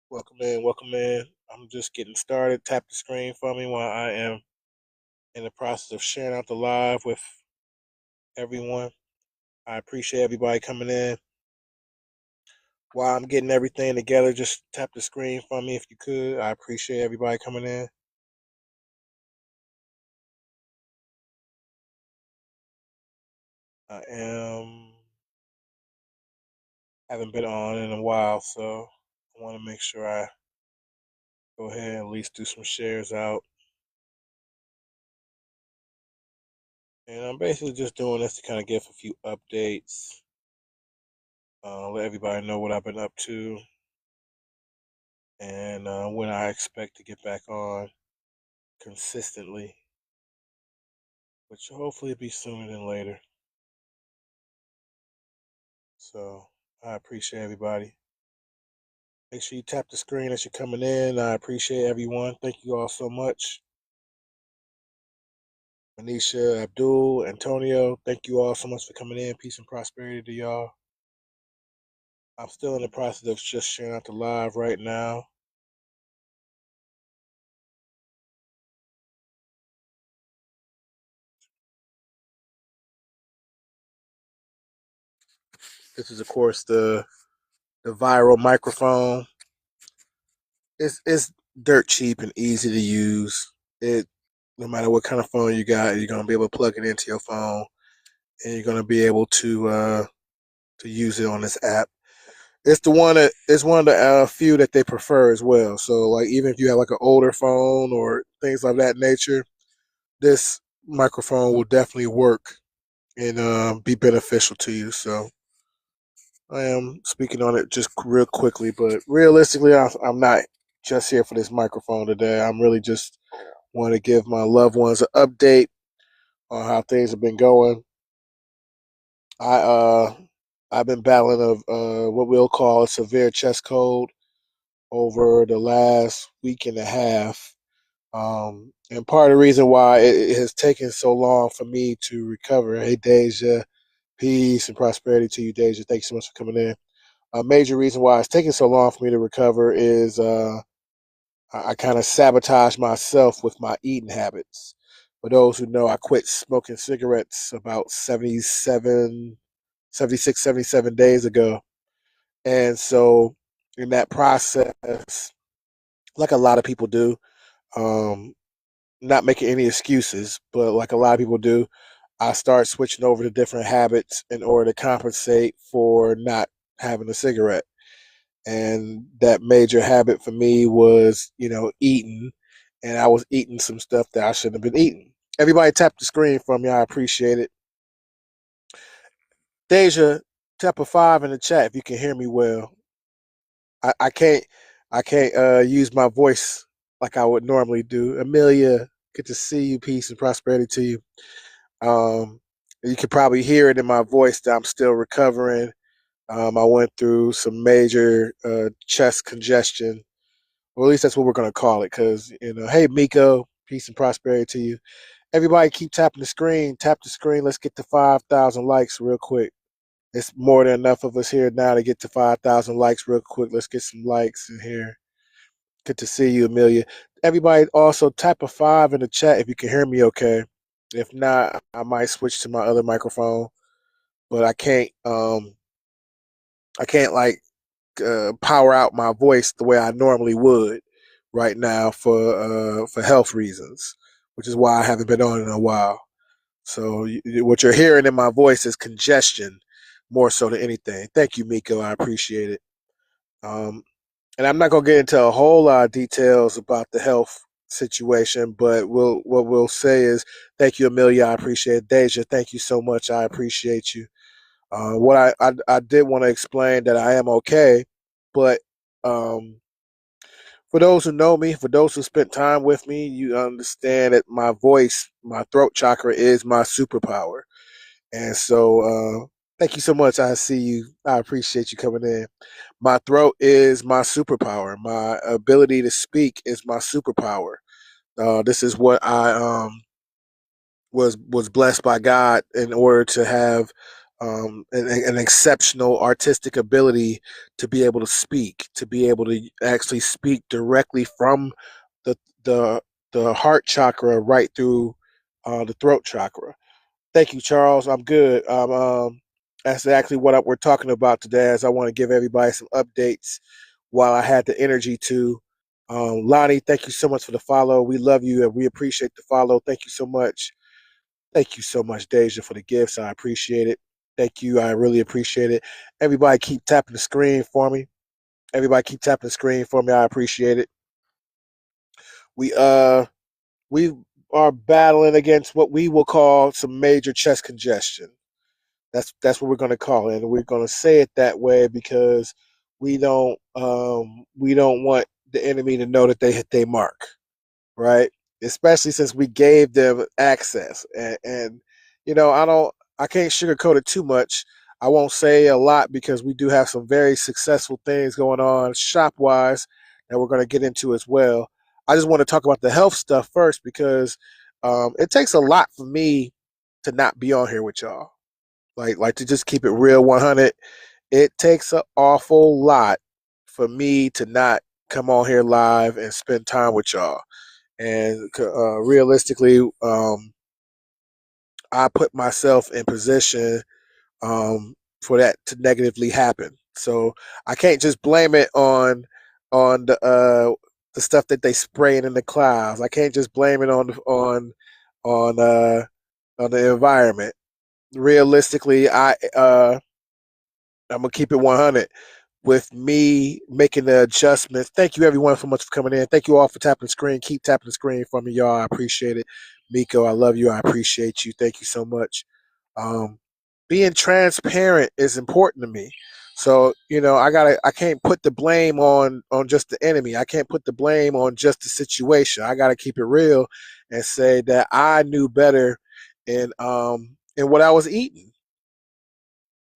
Welcome in, welcome in. I'm just getting started. Tap the screen for me while I am in the process of sharing out the live with everyone. I appreciate everybody coming in. While I'm getting everything together, just tap the screen for me if you could. I appreciate everybody coming in. I haven't been on in a while, so I want to make sure I go ahead and at least do some shares out. And I'm basically just doing this to kind of give a few updates, let everybody know what I've been up to, and when I expect to get back on consistently, which will hopefully be sooner than later. So I appreciate everybody. Make sure you tap the screen as you're coming in. I appreciate everyone. Thank you all so much. Manisha, Abdul, Antonio, thank you all so much for coming in. Peace and prosperity to y'all. I'm still in the process of just sharing out the live right now. This is, of course, the viral microphone. It's dirt cheap and easy to use. It No matter what kind of phone you got, you're gonna be able to plug it into your phone, and you're gonna be able to use it on this app. It's one of the few that they prefer as well. So like even if you have like an older phone or things of that nature, this microphone will definitely work and be beneficial to you. So I am speaking on it just real quickly, but realistically, I'm not just here for this microphone today. I'm really just want to give my loved ones an update on how things have been going. I I've been battling what we'll call a severe chest cold over the last week and a half. And part of the reason why it has taken so long for me to recover. Hey, Deja, peace and prosperity to you, Deja. Thank you so much for coming in. A major reason why it's taking so long for me to recover is I kind of sabotage myself with my eating habits. For those who know, I quit smoking cigarettes about 77 days ago. And so, in that process, like a lot of people do, um, not making any excuses, but like a lot of people do, I start switching over to different habits in order to compensate for not having a cigarette. And that major habit for me was, eating, and I was eating some stuff that I shouldn't have been eating. Everybody tap the screen for me. I appreciate it. Deja, tap a 5 in the chat if you can hear me well. I can't use my voice like I would normally do. Amelia, good to see you. Peace and prosperity to you. You can probably hear it in my voice that I'm still recovering. I went through some major chest congestion, or at least that's what we're gonna call it. Because hey Miko, peace and prosperity to you. Everybody, keep tapping the screen. Tap the screen. Let's get to 5,000 likes real quick. It's more than enough of us here now to get to 5,000 likes real quick. Let's get some likes in here. Good to see you, Amelia. Everybody, also type a 5 in the chat if you can hear me okay. If not, I might switch to my other microphone. But I can't like power out my voice the way I normally would right now for health reasons, which is why I haven't been on in a while. So what you're hearing in my voice is congestion more so than anything. Thank you, Miko. I appreciate it. Um, and I'm not gonna get into a whole lot of details about the health situation, but what we'll say is thank you, Amelia. I appreciate it. Deja, thank you so much. I appreciate you. What I did want to explain that I am okay, but um, for those who know me, for those who spent time with me, you understand that my voice, my throat chakra is my superpower. And so, thank you so much. I see you. I appreciate you coming in. My throat is my superpower. My ability to speak is my superpower. This is what I was blessed by God in order to have an exceptional artistic ability to be able to speak, to be able to actually speak directly from the the the heart chakra right through the throat chakra. Thank you, Charles. I'm good. That's actually what we're talking about today. As I want to give everybody some updates while I had the energy to. Lonnie, thank you so much for the follow. We love you and we appreciate the follow. Thank you so much. Thank you so much, Deja, for the gifts. I appreciate it. Thank you. I really appreciate it. Everybody keep tapping the screen for me. Everybody keep tapping the screen for me. I appreciate it. We uh we are battling against what we will call some major chest congestion. That's what we're going to call it, and we're going to say it that way because we don't want the enemy to know that they hit their mark, right? Especially since we gave them access, and I can't sugarcoat it too much. I won't say a lot because we do have some very successful things going on shop wise that we're going to get into as well. I just want to talk about the health stuff first because it takes a lot for me to not be on here with y'all, like to just keep it real 100. It takes an awful lot for me to not come on here live and spend time with y'all. And realistically, I put myself in position for that to negatively happen. So I can't just blame it on the stuff that they spraying in the clouds. I can't just blame it on on the environment. Realistically, I'm gonna keep it 100 with me making the adjustments. Thank you everyone so much for coming in. Thank you all for tapping the screen. Keep tapping the screen for me, y'all. I appreciate it. Miko, I love you. I appreciate you. Thank you so much. Um, Being transparent is important to me. So, I can't put the blame on just the enemy. I can't put the blame on just the situation. I gotta keep it real and say that I knew better in what I was eating.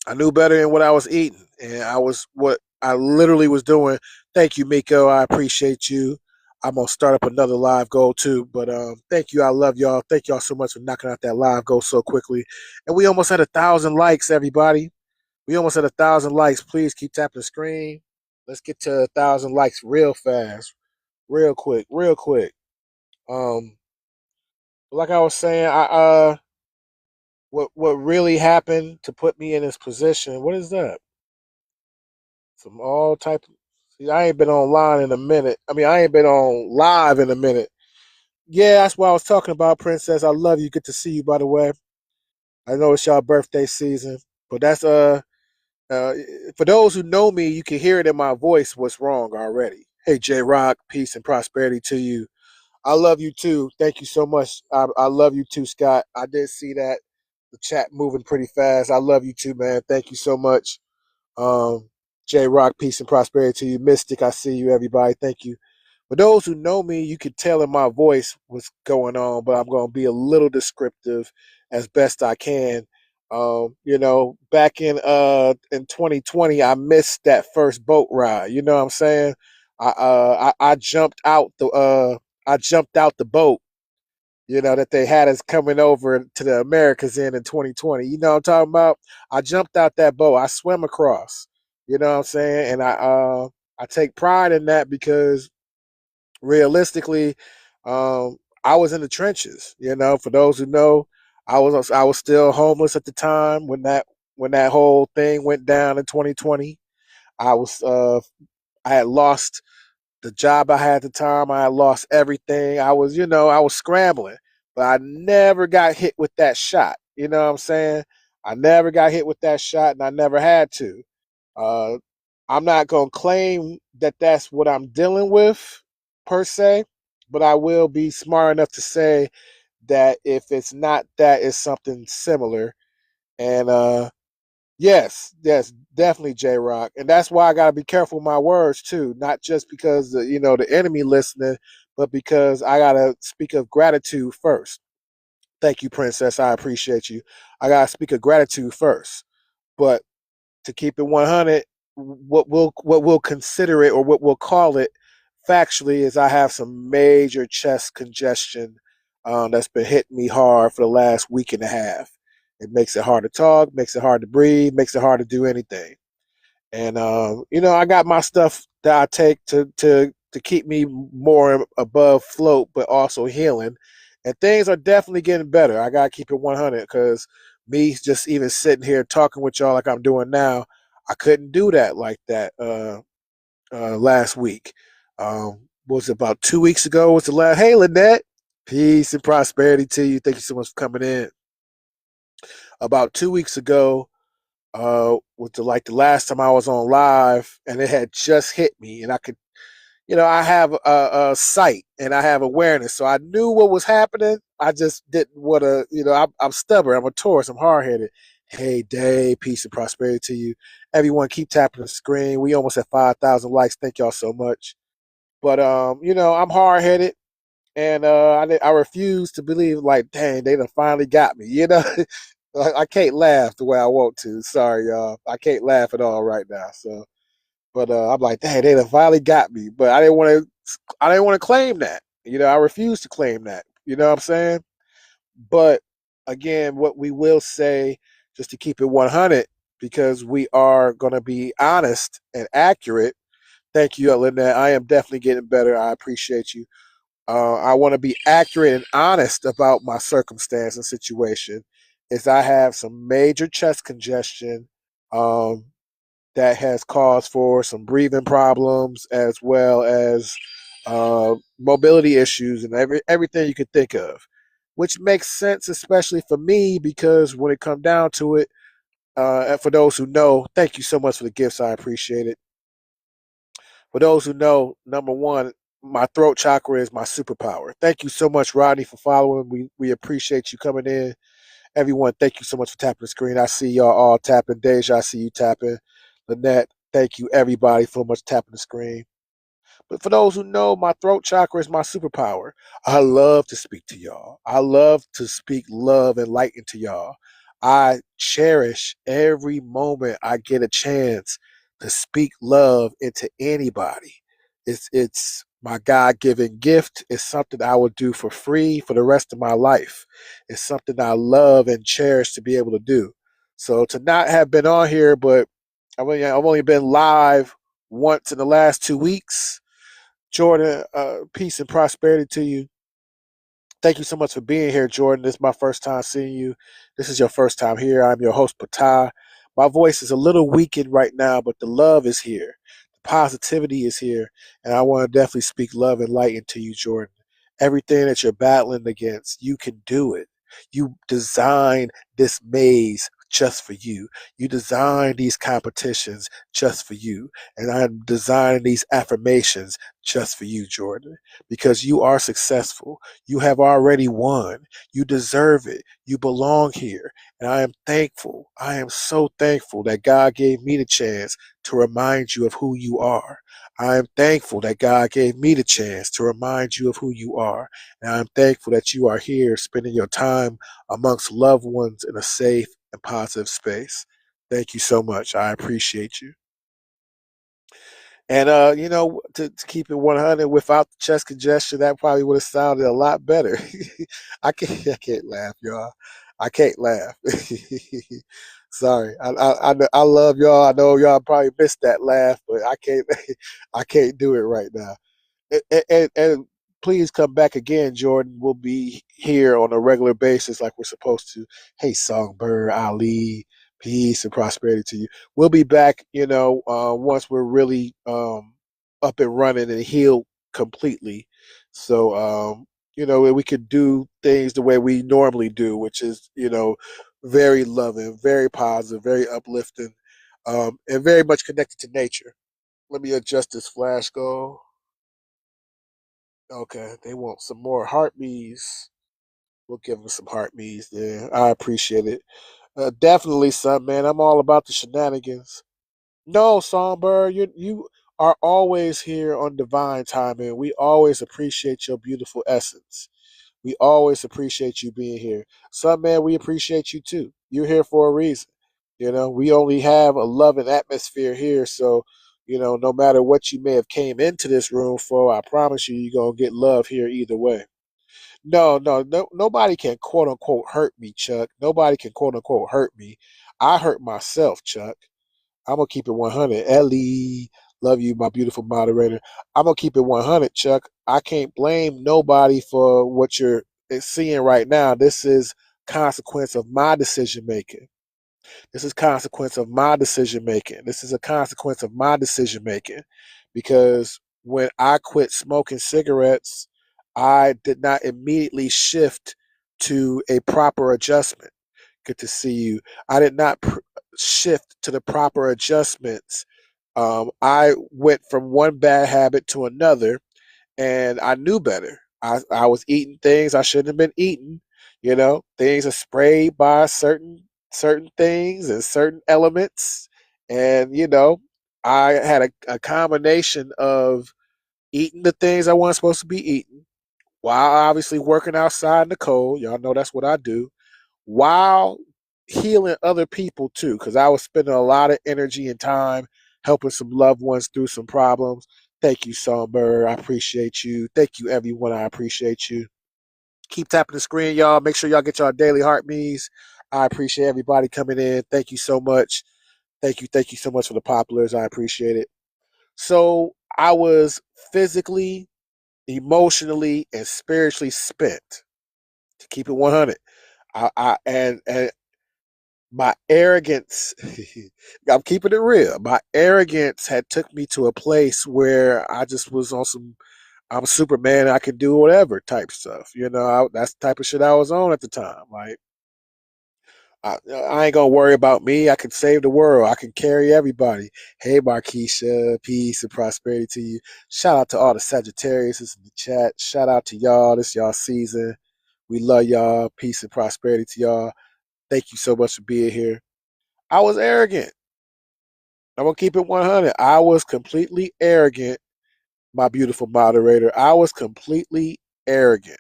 I knew better in what I was eating, and I was what I literally was doing. Thank you, Miko. I appreciate you. I'm gonna start up another live goal too, but thank you. I love y'all. Thank y'all so much for knocking out that live goal so quickly, and we almost had 1,000 likes. Everybody, we almost had 1,000 likes. Please keep tapping the screen. Let's get to 1,000 likes real fast, real quick, real quick. Um, like I was saying, what really happened to put me in this position? What is that? Some all type. See, I ain't been online in a minute. I mean, I ain't been on live in a minute. Yeah, that's what I was talking about, Princess. I love you. Good to see you, by the way. I know it's y'all birthday season, but that's uh for those who know me, you can hear it in my voice. What's wrong already? Hey, J Rock, peace and prosperity to you. I love you too. Thank you so much. I love you too, Scott. I did see that the chat moving pretty fast. I love you too, man. Thank you so much. Um, J Rock, peace and prosperity to you. Mystic, I see you, everybody. Thank you. For those who know me, you can tell in my voice what's going on, but I'm going to be a little descriptive as best I can. Back in 2020, I missed that first boat ride. You know what I'm saying? I jumped out the boat, that they had us coming over to the Americas in 2020. You know what I'm talking about? I jumped out that boat. I swam across. You know what I'm saying? And I take pride in that because realistically, I was in the trenches. For those who know, I was still homeless at the time when that whole thing went down in 2020. I was I had lost the job I had at the time. I had lost everything. I was scrambling, but I never got hit with that shot. You know what I'm saying? I never got hit with that shot, and I never had to. Uh, I'm not gonna claim that that's what I'm dealing with per se, but I will be smart enough to say that if it's not that, it's something similar. And yes, yes, definitely, J Rock, and that's why I gotta be careful with my words too. Not just because the enemy listening, but because I gotta speak of gratitude first. Thank you, Princess. I appreciate you. I gotta speak of gratitude first, but to keep it 100, what we'll consider it, or what we'll call it factually, is I have some major chest congestion that's been hitting me hard for the last week and a half. It makes it hard to talk, makes it hard to breathe, makes it hard to do anything. And I got my stuff that I take to keep me more above float, but also healing. And things are definitely getting better. I gotta keep it 100, because me just even sitting here talking with y'all like I'm doing now, I couldn't do that like that last week. Was it about 2 weeks ago? Was the last? Hey, Lynette, peace and prosperity to you. Thank you so much for coming in. About 2 weeks ago, was the last time I was on live, and it had just hit me, and I could, I have a sight and I have awareness, so I knew what was happening. I just didn't want to, I'm stubborn, I'm a Taurus, I'm hard headed. Hey, Dave, peace and prosperity to you. Everyone, keep tapping the screen. We almost at 5,000 likes. Thank y'all so much. But I'm hard headed, and I refuse to believe, like, dang, they done finally got me. I can't laugh the way I want to. Sorry, y'all. I can't laugh at all right now. So, but I'm like, dang, they done finally got me. But I didn't want to. I didn't want to claim that. I refuse to claim that. You know what I'm saying? But again, what we will say, just to keep it 100, because we are going to be honest and accurate. Thank you, Lynette. I am definitely getting better. I appreciate you. I want to be accurate and honest about my circumstance and situation. Is I have some major chest congestion um, that has caused for some breathing problems, as well as mobility issues, and everything you could think of, which makes sense, especially for me, because when it comes down to it, and for those who know, thank you so much for the gifts. I appreciate it. For those who know, number one, my throat chakra is my superpower. Thank you so much, Rodney, for following. We appreciate you coming in. Everyone, thank you so much for tapping the screen. I see y'all all tapping. Deja, I see you tapping. Lynette, thank you everybody for much tapping the screen. But for those who know, my throat chakra is my superpower. I love to speak to y'all. I love to speak love and light into y'all. I cherish every moment I get a chance to speak love into anybody. It's my God given gift. It's something I will do for free for the rest of my life. It's something I love and cherish to be able to do. So to not have been on here, but I've only been live once in the last 2 weeks. Jordan, peace and prosperity to you. Thank you so much for being here, Jordan. This is my first time seeing you. This is your first time here. I'm your host, Patah. My voice is a little weakened right now, but the love is here. The positivity is here. And I want to definitely speak love and light into you, Jordan. Everything that you're battling against, you can do it. You designed this maze just for you. You designed these competitions just for you. And I'm designing these affirmations just for you, Jordan, because you are successful. You have already won. You deserve it. You belong here. And I am thankful. I am so thankful that God gave me the chance to remind you of who you are. I am thankful that God gave me the chance to remind you of who you are. And I'm thankful that you are here spending your time amongst loved ones in a safe and positive space. Thank you so much. I appreciate you. And to keep it 100, without the chest congestion, that probably would have sounded a lot better. I can't laugh, y'all. I can't laugh. Sorry, I love y'all. I know y'all probably missed that laugh, but I can't I can't do it right now. And please come back again, Jordan. We'll be here on a regular basis like we're supposed to. Hey, Songbird, Ali, peace and prosperity to you. We'll be back, once we're really up and running and healed completely. So, we could do things the way we normally do, which is, very loving, very positive, very uplifting, and very much connected to nature. Let me adjust this flash goal. Okay, they want some more heartbeats. We'll give them some heartbeats there. I appreciate it. Definitely, son, man. I'm all about the shenanigans. No, Songbird, you are always here on divine timing. We always appreciate your beautiful essence. We always appreciate you being here. Son, man, we appreciate you too. You're here for a reason. We only have a loving atmosphere here, so no matter what you may have came into this room for, I promise you, you're gonna get love here either way. No, no, no, nobody can quote unquote hurt me, Chuck. Nobody can quote unquote hurt me. I hurt myself, Chuck. I'm gonna keep it 100. Ellie, love you, my beautiful moderator. I'm gonna keep it 100, Chuck. I can't blame nobody for what you're seeing right now. This is consequence of my decision making. This is consequence of my decision making. This is a consequence of my decision making, because when I quit smoking cigarettes, I did not immediately shift to a proper adjustment. Good to see you. I did not shift to the proper adjustments. I went from one bad habit to another, and I knew better. I was eating things I shouldn't have been eating. Things are sprayed by certain things and certain elements, and I had a combination of eating the things I wasn't supposed to be eating, while obviously working outside in the cold. Y'all know that's what I do, while healing other people too, because I was spending a lot of energy and time helping some loved ones through some problems. Thank you, Songbird. I appreciate you. Thank you, everyone. I appreciate you. Keep tapping the screen, y'all. Make sure y'all get y'all daily heart me's. I appreciate everybody coming in. Thank you so much. Thank you so much for the populars. I appreciate it. So I was physically, emotionally, and spiritually spent. To keep it 100, and my arrogance, I'm keeping it real, my arrogance had took me to a place where I just was on some I'm Superman, I can do whatever type stuff. That's the type of shit I was on at the time. Like, I ain't gonna worry about me. I can save the world. I can carry everybody. Hey, Markeisha, peace and prosperity to you. Shout out to all the Sagittarius in the chat. Shout out to y'all. This y'all season. We love y'all. Peace and prosperity to y'all. Thank you so much for being here. I was arrogant. I'm gonna keep it 100. I was completely arrogant, my beautiful moderator. I was completely arrogant.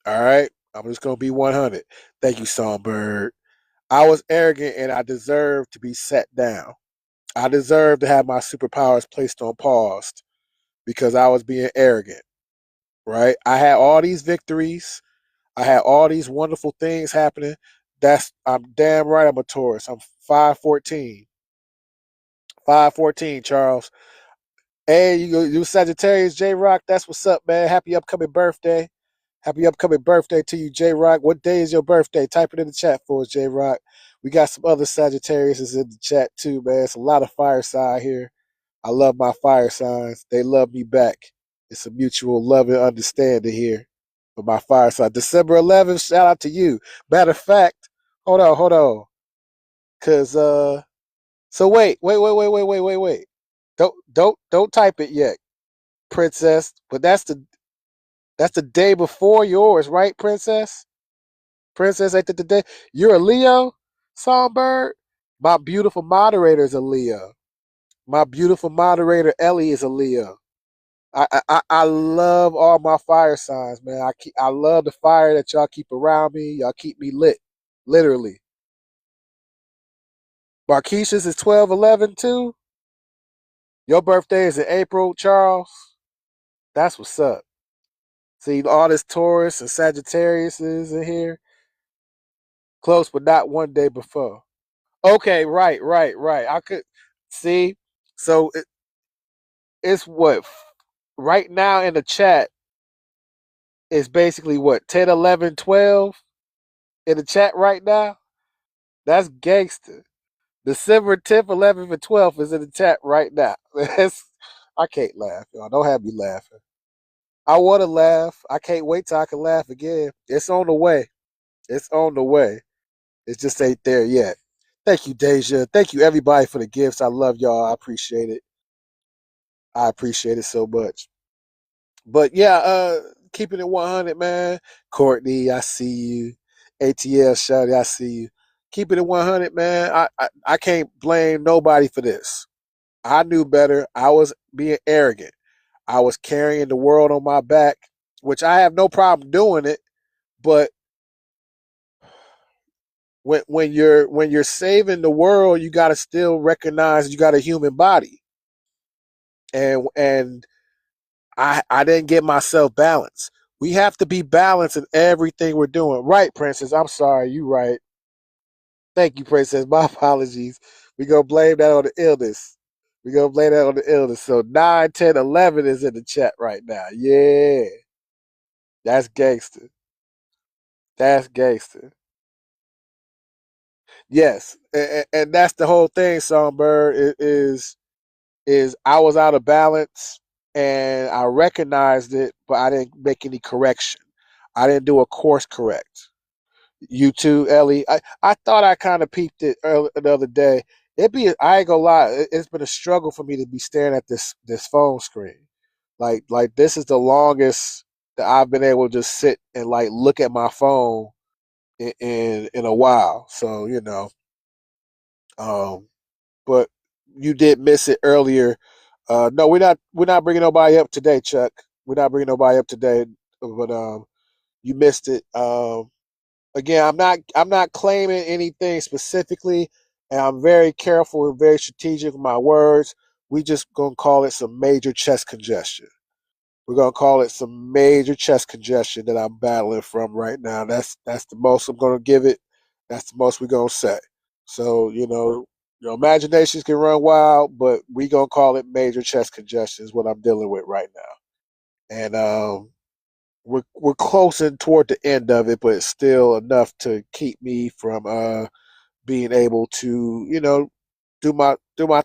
All right, I'm just gonna be 100. Thank you, Songbird. I was arrogant, and I deserved to be set down. I deserved to have my superpowers placed on pause because I was being arrogant. Right? I had all these victories. I had all these wonderful things happening. I'm damn right. I'm a Taurus. I'm 514. 514, Charles. Hey, you Sagittarius, J Rock. That's what's up, man. Happy upcoming birthday. Happy upcoming birthday to you, J Rock. What day is your birthday? Type it in the chat for us, J Rock. We got some other Sagittarius in the chat too, man. It's a lot of fire sign here. I love my fire signs. They love me back. It's a mutual love and understanding here for my fire sign. December 11th, shout out to you. Matter of fact, hold on. Cause so wait. Don't type it yet, Princess. But that's the day before yours, right, Princess? Princess, ain't that the day? You're a Leo, Songbird? My beautiful moderator is a Leo. My beautiful moderator, Ellie, is a Leo. I love all my fire signs, man. I love the fire that y'all keep around me. Y'all keep me lit, literally. Marquisha's is 12/11 too. Your birthday is in April, Charles. That's what's up. See all this Taurus and Sagittarius is in here. Close, but not one day before. Okay, right. I could see. So it's what right now in the chat. is basically what, 10, 11, 12 in the chat right now? That's gangster. December 10th, 11th, and 12th is in the chat right now. I can't laugh, y'all. Don't have me laughing. I want to laugh. I can't wait till I can laugh again. It's on the way. It's on the way. It just ain't there yet. Thank you, Deja. Thank you, everybody, for the gifts. I love y'all. I appreciate it. I appreciate it so much. But yeah, keeping it 100, man. Courtney, I see you. ATL Shawty, I see you. Keeping it 100, man. I can't blame nobody for this. I knew better. I was being arrogant. I was carrying the world on my back, which I have no problem doing it. But when you're saving the world, you got to still recognize you got a human body, and I didn't get myself balanced. We have to be balanced in everything we're doing. Right, Princess? I'm sorry. You right. Thank you, Princess. My apologies. We gonna blame that on the illness. We gonna blame that on the illness. So 9, 10, 11 is in the chat right now. Yeah, that's gangster. That's gangster. Yes, and that's the whole thing. Songbird is I was out of balance and I recognized it, but I didn't make any correction. I didn't do a course correct. You too, Ellie. I thought I kind of peeped it the other day. I ain't gonna lie, it's been a struggle for me to be staring at this phone screen. Like this is the longest that I've been able to just sit and like look at my phone in a while. So um, but you did miss it earlier. No, we're not bringing nobody up today, Chuck. We're not bringing nobody up today, but you missed it. Again, I'm not claiming anything specifically, and I'm very careful and very strategic with my words. We just gonna call it some major chest congestion. We're gonna call it some major chest congestion that I'm battling from right now. That's the most I'm gonna give it. That's the most we're gonna say. So your imaginations can run wild, but we gonna call it major chest congestion is what I'm dealing with right now. And we're closing toward the end of it, but it's still enough to keep me from being able to do my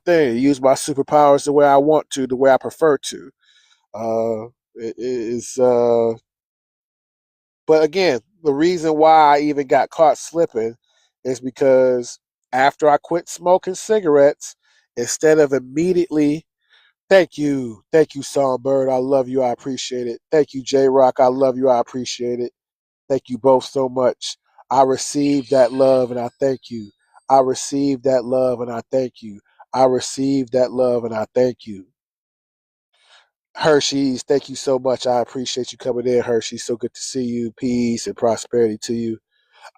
thing, use my superpowers the way I want to, the way I prefer to. It is But again, the reason why I even got caught slipping is because after I quit smoking cigarettes, instead of immediately, thank you, Songbird, I love you, I appreciate it. Thank you, J Rock, I love you, I appreciate it. Thank you both so much. I received that love and I thank you. I received that love and I thank you. I received that love and I thank you. Hershey's, thank you so much. I appreciate you coming in, Hershey. So good to see you. Peace and prosperity to you.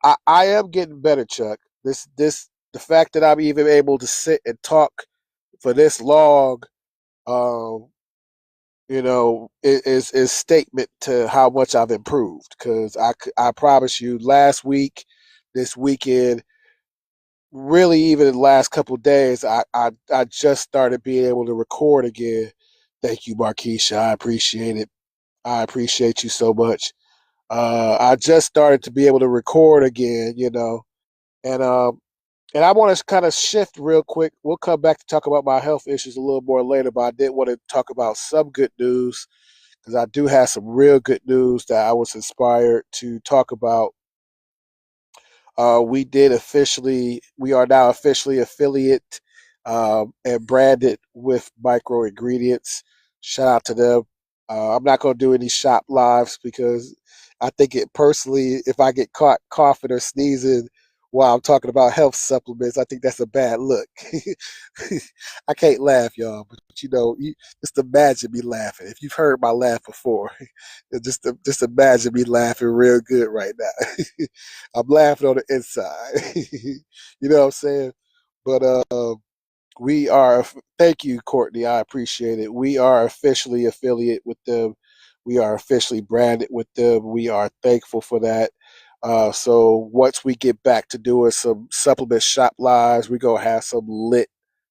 I am getting better, Chuck. The fact that I'm even able to sit and talk for this long, um, is statement to how much I've improved. Because I promise you, last week, this weekend, really even in the last couple of days, I just started being able to record again. Thank you, Markeisha. I appreciate it. I appreciate you so much. I just started to be able to record again, and and I want to kind of shift real quick. We'll come back to talk about my health issues a little more later, but I did want to talk about some good news because I do have some real good news that I was inspired to talk about. We are now officially affiliate and branded with Micro Ingredients. Shout out to them. I'm not going to do any shop lives because I think it personally, if I get caught coughing or sneezing while I'm talking about health supplements, I think that's a bad look. I can't laugh, y'all, but just imagine me laughing. If you've heard my laugh before, just imagine me laughing real good right now. I'm laughing on the inside. You know what I'm saying? But we are. Thank you, Courtney. I appreciate it. We are officially affiliate with them. We are officially branded with them. We are thankful for that. So once we get back to doing some supplement shop lives, we gonna have some lit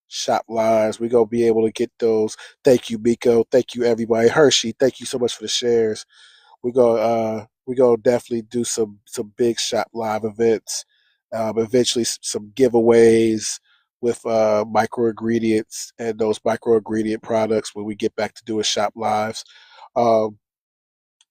shop lives. We gonna be able to get those. Thank you, Miko. Thank you, everybody. Hershey, thank you so much for the shares. we gonna definitely do some big shop live events. Eventually, some giveaways with micro ingredients and those micro ingredient products when we get back to doing shop lives. Um,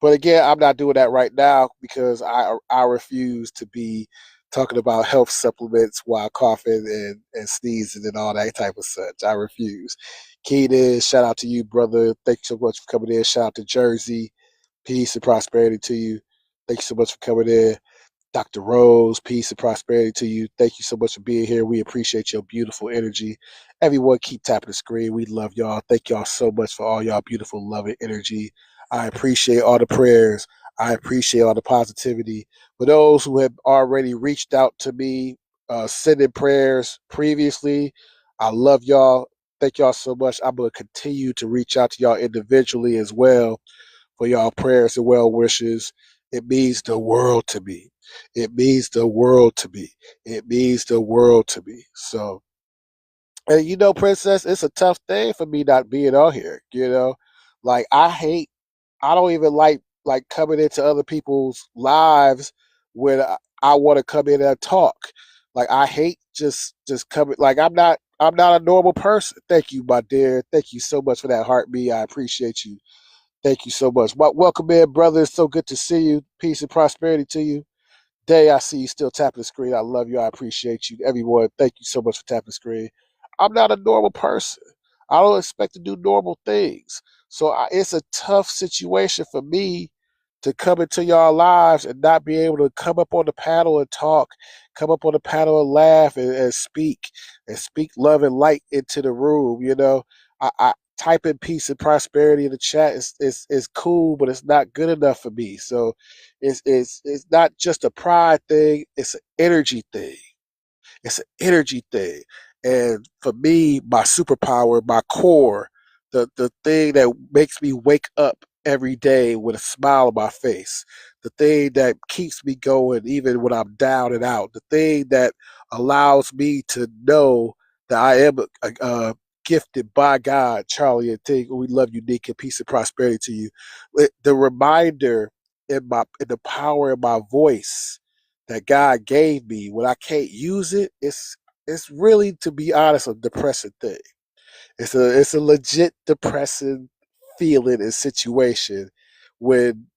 but again, I'm not doing that right now because I refuse to be talking about health supplements while coughing and sneezing and all that type of such. I refuse. Keenan, shout out to you, brother. Thank you so much for coming in. Shout out to Jersey. Peace and prosperity to you. Thank you so much for coming in. Dr. Rose, peace and prosperity to you. Thank you so much for being here. We appreciate your beautiful energy. Everyone, keep tapping the screen. We love y'all. Thank y'all so much for all y'all beautiful, loving energy. I appreciate all the prayers. I appreciate all the positivity. For those who have already reached out to me, sending prayers previously, I love y'all. Thank y'all so much. I'm going to continue to reach out to y'all individually as well for y'all prayers and well wishes. It means the world to me. It means the world to me. It means the world to me. So, and you know, Princess, it's a tough thing for me not being on here. You know, like I don't even like coming into other people's lives when I want to come in and talk. Like I hate just coming. Like I'm not a normal person. Thank you, my dear. Thank you so much for that heartbeat. I appreciate you. Thank you so much. Welcome in, brother. It's so good to see you. Peace and prosperity to you. Day, I see you still tapping the screen. I love you. I appreciate you. Everyone, thank you so much for tapping the screen. I'm not a normal person. I don't expect to do normal things. So it's a tough situation for me to come into y'all lives and not be able to come up on the panel and talk, come up on the panel and laugh and speak love and light into the room. You know, I type in peace and prosperity in the chat is cool, but it's not good enough for me. So it's not just a pride thing, it's an energy thing. It's an energy thing. And for me, my superpower, my core, the thing that makes me wake up every day with a smile on my face, the thing that keeps me going even when I'm down and out, the thing that allows me to know that I am gifted by God, Charlie and Ting. We love you, Nick, and peace and prosperity to you. The reminder in the power of my voice that God gave me when I can't use it, it's really, to be honest, a depressing thing. It's a legit depressing feeling and situation when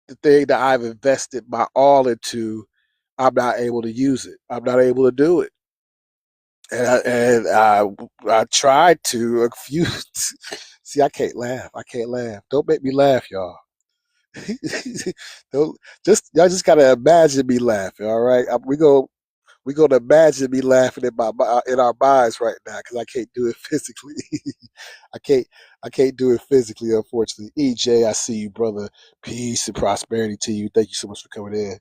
the thing that I've invested my all into, I'm not able to use it. I'm not able to do it. I tried to a few. See, I can't laugh. I can't laugh. Don't make me laugh, y'all. Don't y'all just gotta imagine me laughing. All right, we gonna imagine me laughing in our minds right now because I can't do it physically. I can't I can't do it physically, unfortunately. EJ, I see you, brother. Peace and prosperity to you. Thank you so much for coming in.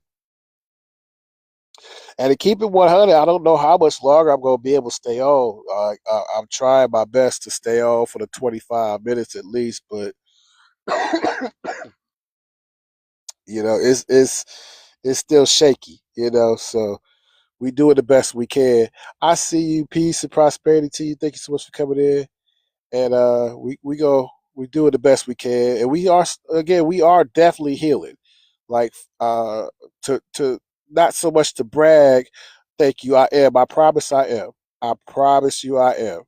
And to keep it 100, I don't know how much longer I'm gonna be able to stay on. I'm trying my best to stay on for the 25 minutes at least, but you know, it's still shaky. You know, so we doing the best we can. I see you. Peace and prosperity to you. Thank you so much for coming in. And we doing the best we can. And we are definitely healing. Like to not so much to brag. Thank you. I am. I promise I am. I promise you I am.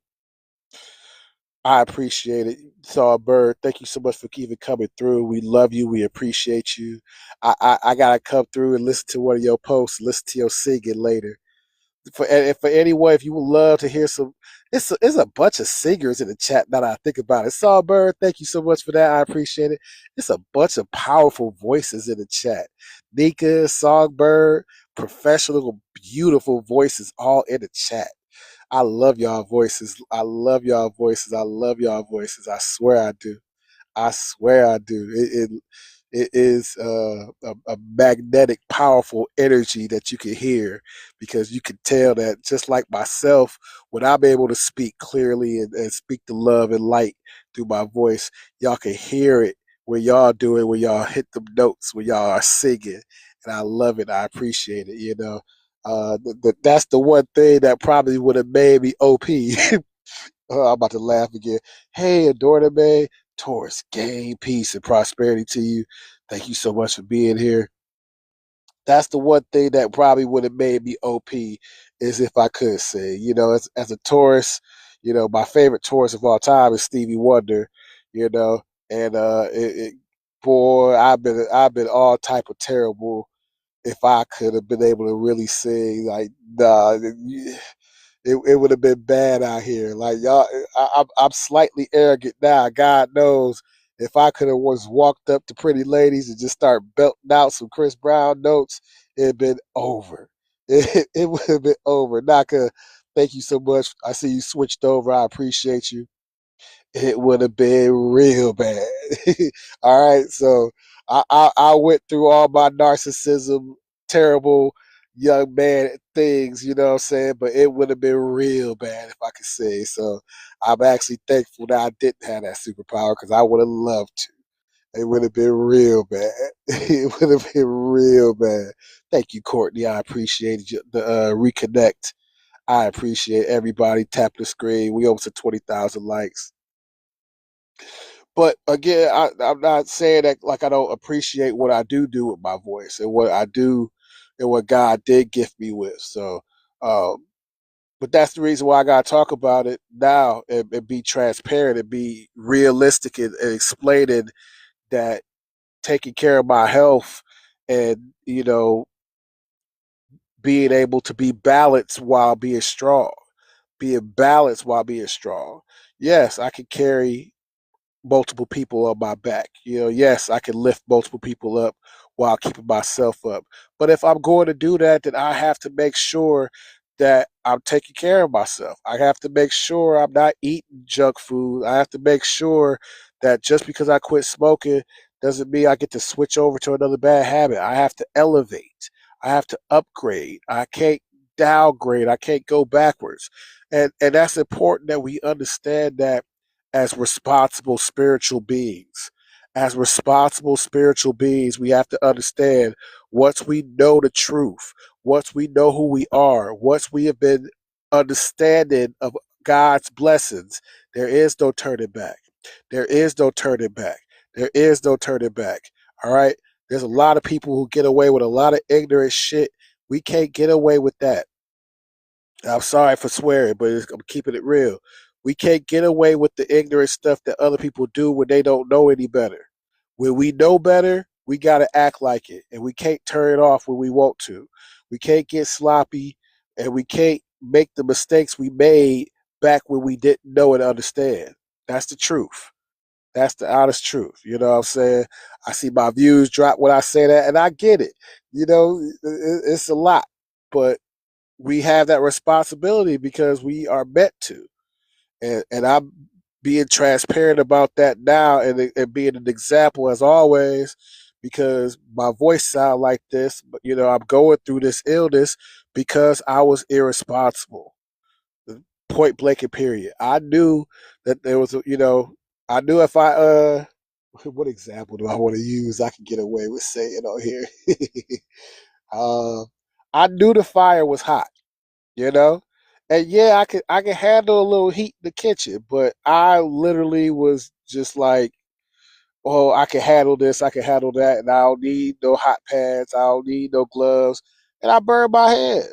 I appreciate it. Saw Bird, thank you so much for even coming through. We love you. We appreciate you. I gotta come through and listen to one of your posts, listen to your singing later. For anyone, if you would love to hear some, it's a bunch of singers in the chat now that I think about it. Songbird, thank you so much for that. I appreciate it. It's a bunch of powerful voices in the chat. Nika, Songbird, professional, beautiful voices all in the chat. I love y'all voices. I love y'all voices. I love y'all voices. I swear I do. I swear I do. It is a magnetic, powerful energy that you can hear because you can tell that just like myself, when I'm able to speak clearly and speak the love and light through my voice, y'all can hear it when y'all do it, when y'all hit the notes, when y'all are singing. And I love it. I appreciate it. You know, that's the one thing that probably would have made me OP. I'm about to laugh again. Hey, Adorna May, Taurus, gain, peace, and prosperity to you. Thank you so much for being here. That's the one thing that probably would have made me OP is if I could say, as a Taurus, my favorite Taurus of all time is Stevie Wonder, you know, and boy, I've been all type of terrible if I could have been able to really sing like nah, it would have been bad out here. Like y'all, I'm slightly arrogant now. God knows if I could have was walked up to pretty ladies and just start belting out some Chris Brown notes, it'd been over. It would have been over. Naka, thank you so much. I see you switched over. I appreciate you. It would have been real bad. All right, so I went through all my narcissism, terrible young man things, you know what I'm saying? But it would have been real bad if I could say. So I'm actually thankful that I didn't have that superpower because I would have loved to. It would have been real bad. It would have been real bad. Thank you, Courtney. I appreciate you. The reconnect. I appreciate everybody. Tap the screen. We almost at 20,000 likes. But again, I'm not saying that like I don't appreciate what I do with my voice and what I do and what God did gift me with. So, um, but that's the reason why I gotta talk about it now and be transparent and be realistic and explaining that taking care of my health and being able to be balanced while being strong, being balanced while being strong. Yes, I can carry multiple people on my back. Yes, I can lift multiple people up while keeping myself up. But if I'm going to do that, then I have to make sure that I'm taking care of myself. I have to make sure I'm not eating junk food. I have to make sure that just because I quit smoking doesn't mean I get to switch over to another bad habit. I have to elevate. I have to upgrade. I can't downgrade. I can't go backwards. And that's important that we understand that as responsible spiritual beings. As responsible spiritual beings, we have to understand once we know the truth, once we know who we are, once we have been understanding of God's blessings, there is no turning back. There is no turning back. There is no turning back. All right. There's a lot of people who get away with a lot of ignorant shit. We can't get away with that. I'm sorry for swearing, but I'm keeping it real. We can't get away with the ignorant stuff that other people do when they don't know any better. When we know better, we got to act like it, and we can't turn it off when we want to. We can't get sloppy, and we can't make the mistakes we made back when we didn't know and understand. That's the truth. That's the honest truth. You know what I'm saying? I see my views drop when I say that, and I get it. It's a lot, but we have that responsibility because we are meant to. And I'm being transparent about that now and being an example as always because my voice sound like this, but I'm going through this illness because I was irresponsible. Point blank and period. I knew that there was I knew if I what example do I want to use I can get away with saying on here. uh I knew the fire was hot you know. And yeah, I can handle a little heat in the kitchen, but I literally was just like, oh, I can handle this, I can handle that, and I don't need no hot pads, I don't need no gloves, and I burned my hand.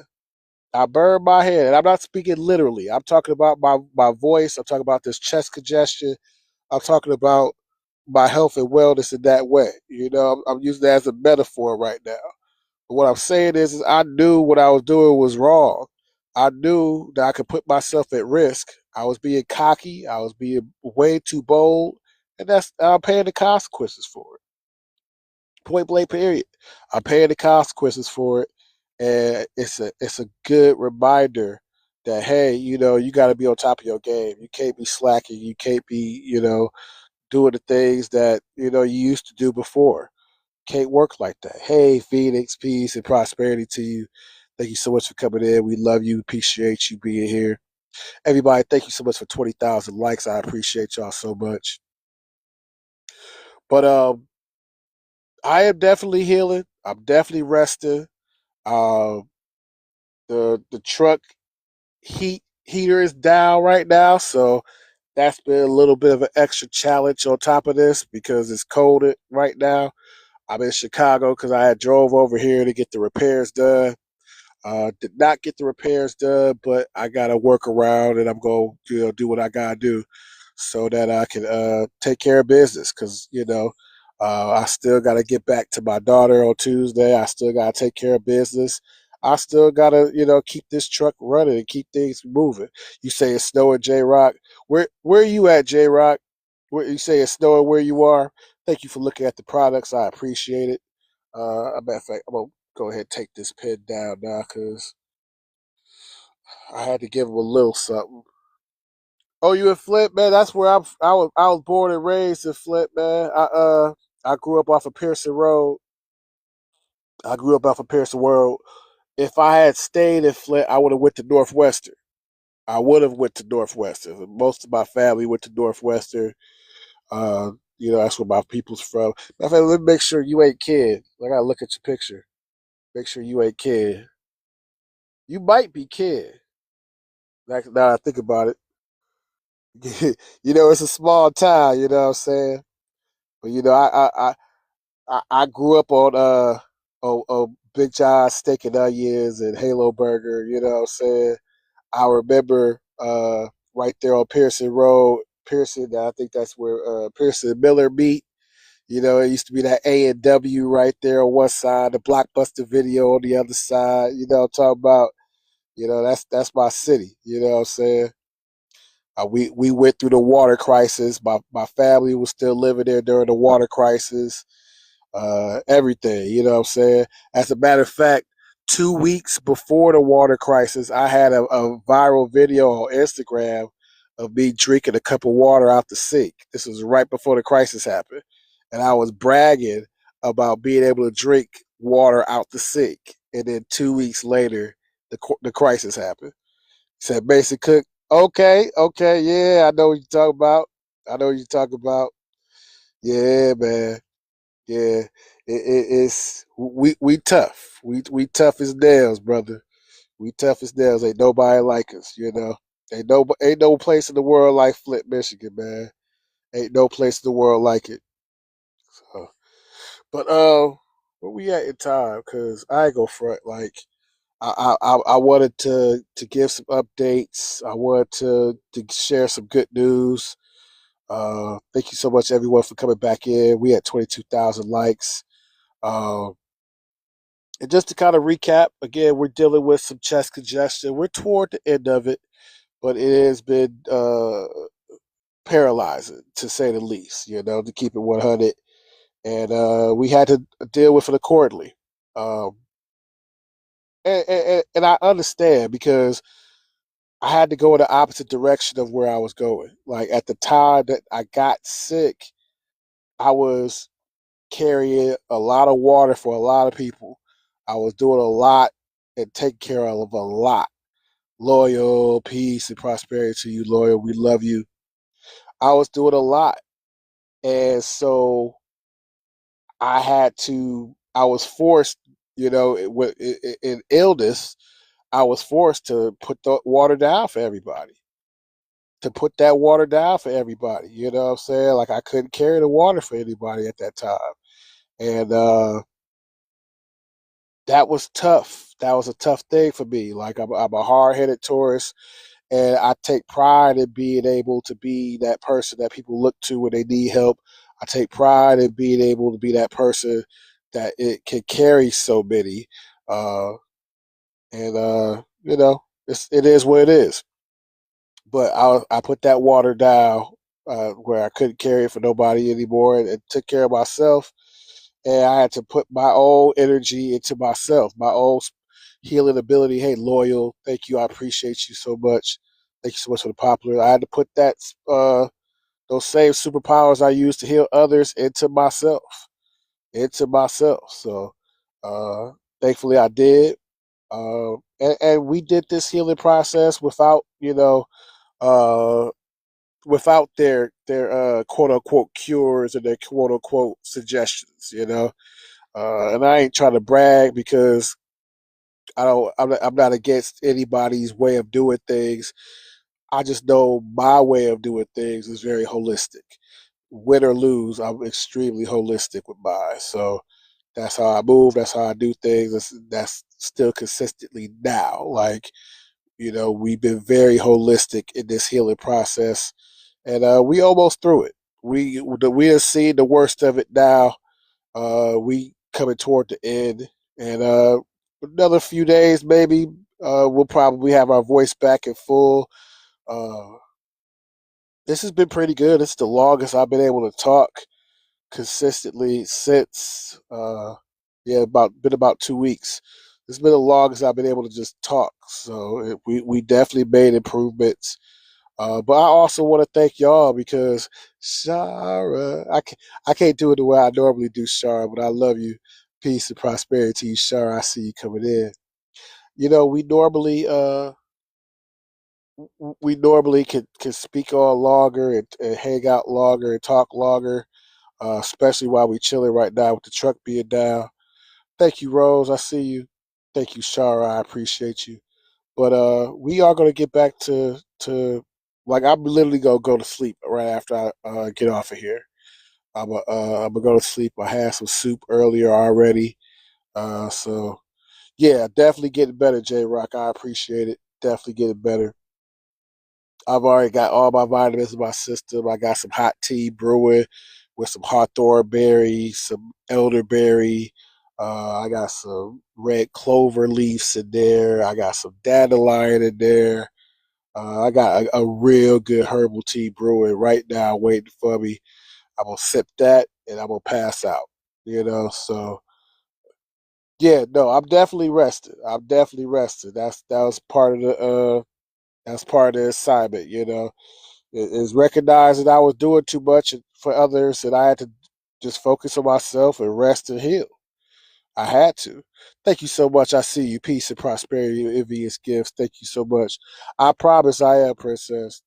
I burned my hand, and I'm not speaking literally. I'm talking about my voice. I'm talking about this chest congestion. I'm talking about my health and wellness in that way. I'm using that as a metaphor right now. But what I'm saying is I knew what I was doing was wrong. I knew that I could put myself at risk. I was being cocky. I was being way too bold, and I'm paying the consequences for it. Point blank, period. I'm paying the consequences for it, and it's a good reminder that hey, you got to be on top of your game. You can't be slacking. You can't be doing the things that you used to do before. Can't work like that. Hey, Phoenix, peace and prosperity to you. Thank you so much for coming in. We love you. Appreciate you being here. Everybody, thank you so much for 20,000 likes. I appreciate y'all so much. But I am definitely healing. I'm definitely resting. Uh, the truck heater is down right now, so that's been a little bit of an extra challenge on top of this because it's cold right now. I'm in Chicago because I had drove over here to get the repairs done. Did not get the repairs done, but I got to work around and I'm going to do what I got to do so that I can take care of business because, I still got to get back to my daughter on Tuesday. I still got to take care of business. I still got to, keep this truck running and keep things moving. You say it's snowing, J Rock. Where are you at, J Rock? Where you say it's snowing where you are? Thank you for looking at the products. I appreciate it. A matter of fact, I'm gonna go ahead and take this pen down now because I had to give him a little something. Oh, you in Flint, man? That's where I was born and raised in Flint, man. I grew up off of Pearson Road. I grew up off of Pearson Road. If I had stayed in Flint, I would have went to Northwestern. I would have went to Northwestern. Most of my family went to Northwestern. That's where my people's from. Matter of fact, let me make sure you ain't kid. I gotta look at your picture. Make sure you ain't kid. You might be kid. Now I think about it. It's a small town. You know what I'm saying? But I grew up on Big John Steak and Onions and Halo Burger. You know what I'm saying? I remember right there on Pearson Road, Pearson. I think that's where Pearson Miller meet. It used to be that A&W right there on one side, the Blockbuster Video on the other side. You know what I'm talking about? That's my city. You know what I'm saying? We went through the water crisis. My family was still living there during the water crisis. Everything, you know what I'm saying? As a matter of fact, 2 weeks before the water crisis, I had a viral video on Instagram of me drinking a cup of water out the sink. This was right before the crisis happened. And I was bragging about being able to drink water out the sink. And then 2 weeks later, the crisis happened. He said, Basic Cook, okay, yeah, I know what you're talking about. I know what you're talking about. Yeah, man. Yeah, it's we tough. We tough as nails, brother. We tough as nails. Ain't nobody like us. Ain't no place in the world like Flint, Michigan, man. Ain't no place in the world like it. So, but where we at in time? Cause I ain't go front. Like I wanted to give some updates. I wanted to share some good news. Thank you so much, everyone, for coming back in. We had 22,000 likes. Um, And just to kind of recap, again, we're dealing with some chest congestion. We're toward the end of it, but it has been paralyzing to say the least. To keep it 100, and we had to deal with it accordingly. Um, and I understand because I had to go in the opposite direction of where I was going. Like at the time that I got sick, I was carrying a lot of water for a lot of people. I was doing a lot and taking care of a lot. Loyal, peace, and prosperity to you, Loyal. We love you. I was doing a lot. And so I was forced, in illness, I was forced to put the water down for everybody. To put that water down for everybody. You know what I'm saying? Like I couldn't carry the water for anybody at that time. And that was tough. That was a tough thing for me. Like I'm a hard headed tourist. And I take pride in being able to be that person that people look to when they need help. I take pride in being able to be that person that it can carry so many. Uh, and it is what it is. But I put that water down where I couldn't carry it for nobody anymore, and took care of myself. And I had to put my own energy into myself, my own healing ability. Hey, Loyal, thank you. I appreciate you so much. Thank you so much for the popular. I had to put those same superpowers I used to heal others into myself, So, uh, thankfully, I did. And we did this healing process without, uh, without their quote unquote cures and their quote unquote suggestions. And I ain't trying to brag because I'm not against anybody's way of doing things. I just know my way of doing things is very holistic. Win or lose, I'm extremely holistic with mine. So that's how I move. That's how I do things. That's still consistently now. Like, we've been very holistic in this healing process, and we almost through it. We have seen the worst of it now. We coming toward the end, and another few days maybe we'll probably have our voice back in full. Uh, this has been pretty good. It's the longest I've been able to talk consistently since about 2 weeks. It's been the longest I've been able to just talk. So we definitely made improvements. But I also want to thank y'all because Shara, I can't do it the way I normally do, Shara, but I love you. Peace and prosperity to you, Shara. I see you coming in. We normally can speak on longer and hang out longer and talk longer, especially while we chilling right now with the truck being down. Thank you, Rose. I see you. Thank you, Shara. I appreciate you. But we are gonna get back to like I'm literally gonna go to sleep right after I get off of here. I'm gonna go to sleep. I had some soup earlier already. So yeah, definitely getting better, J Rock. I appreciate it. Definitely getting better. I've already got all my vitamins in my system. I got some hot tea brewing with some hawthorn berry, some elderberry. I got some red clover leaves in there. I got some dandelion in there. I got a real good herbal tea brewing right now, waiting for me. I'm gonna sip that and I'm gonna pass out. So yeah, no, I'm definitely rested. I'm definitely rested. That's part of the assignment. Is recognizing I was doing too much for others and I had to just focus on myself and rest and heal. I had to. Thank you so much. I see you. Peace and prosperity, envious gifts. Thank you so much. I promise I am, princess.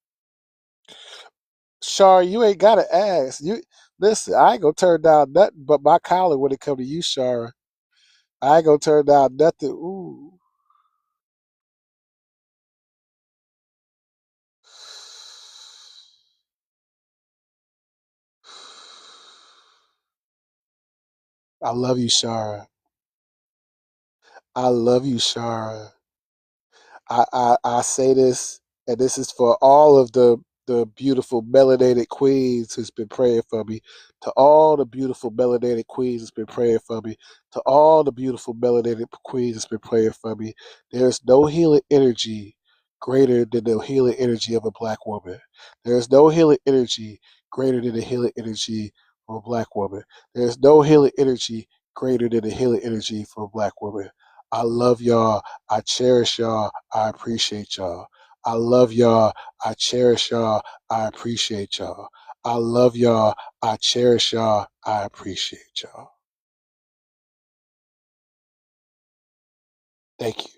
Shar, you ain't gotta ask. You listen. I ain't gonna turn down nothing but my collar when it come to you, Shar. I ain't gonna turn down nothing. Ooh, I love you, Shara. I love you, Shara. I say this, and this is for all of the beautiful melanated queens who's been praying for me, to all the beautiful melanated queens who's been praying for me, to all the beautiful melanated queens who's been praying for me. There's no healing energy greater than the healing energy of a black woman. There's no healing energy greater than the healing energy of a black woman. There's no healing energy greater than the healing energy for a black woman. I love y'all. I cherish y'all. I appreciate y'all. I love y'all. I cherish y'all. I appreciate y'all. I love y'all. I cherish y'all. I appreciate y'all. Thank you.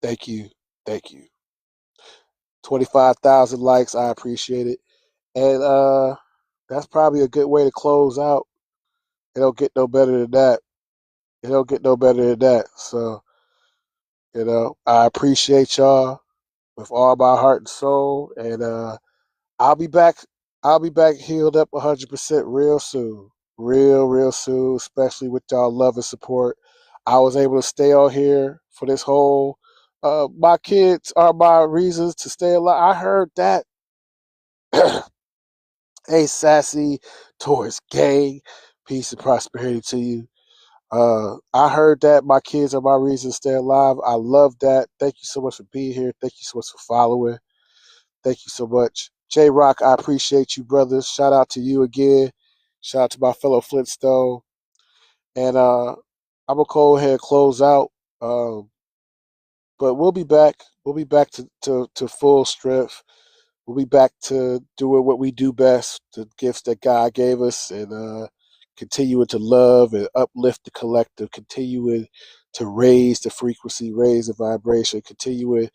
Thank you. Thank you. 25,000 likes. I appreciate it. And that's probably a good way to close out. It don't get no better than that. It don't get no better than that. So, I appreciate y'all with all my heart and soul. And I'll be back. I'll be back healed up 100% real soon. Real soon, especially with y'all love and support. I was able to stay on here for this whole my kids are my reasons to stay alive. I heard that. Hey, sassy towards gang. Peace and prosperity to you. I heard that my kids are my reason to stay alive. I love that. Thank you so much for being here. Thank you so much for following. Thank you so much. J Rock, I appreciate you, brothers. Shout out to you again. Shout out to my fellow Flintstone. And I'm gonna go ahead and close out. Um, but we'll be back. We'll be back to full strength. We'll be back to doing what we do best, the gifts that God gave us, and continuing to love and uplift the collective, continuing to raise the frequency, raise the vibration, continuing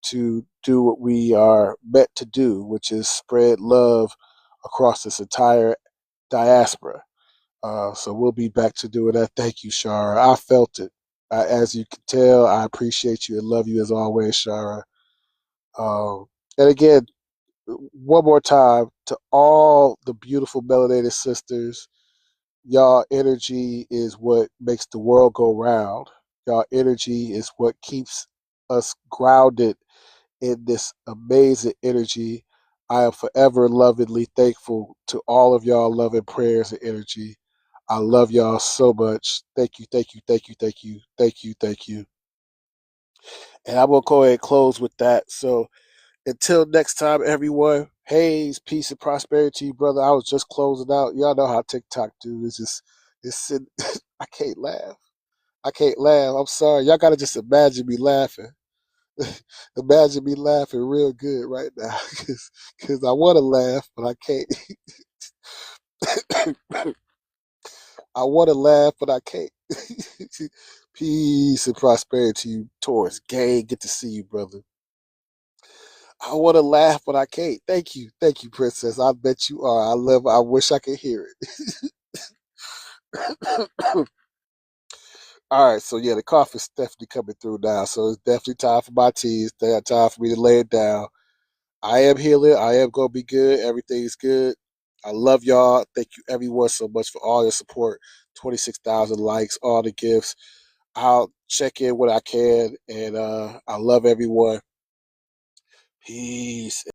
to do what we are meant to do, which is spread love across this entire diaspora. So we'll be back to doing that. Thank you, Shara. I felt it. As you can tell, I appreciate you and love you as always, Shara. Um, and again, one more time to all the beautiful melanated sisters. Y'all energy is what makes the world go round. Y'all energy is what keeps us grounded in this amazing energy. I am forever lovingly thankful to all of y'all loving prayers and energy. I love y'all so much. Thank you, thank you, thank you, thank you, thank you, thank you. And I'm gonna go ahead and close with that. So until next time, everyone. Haze, peace, and prosperity, brother. I was just closing out. Y'all know how TikTok do. It's I can't laugh. I can't laugh. I'm sorry. Y'all gotta just imagine me laughing. Imagine me laughing real good right now, because I want to laugh, but I can't. I want to laugh, but I can't. Peace and prosperity towards gang. Good to see you, brother. I want to laugh, but I can't. Thank you, princess. I bet you are. I love. I wish I could hear it. All right, so yeah, the cough is definitely coming through now. So it's definitely time for my tea. It's time for me to lay it down. I am healing. I am gonna be good. Everything's good. I love y'all. Thank you everyone so much for all your support. 26,000 likes, all the gifts. I'll check in when I can, and I love everyone. Peace.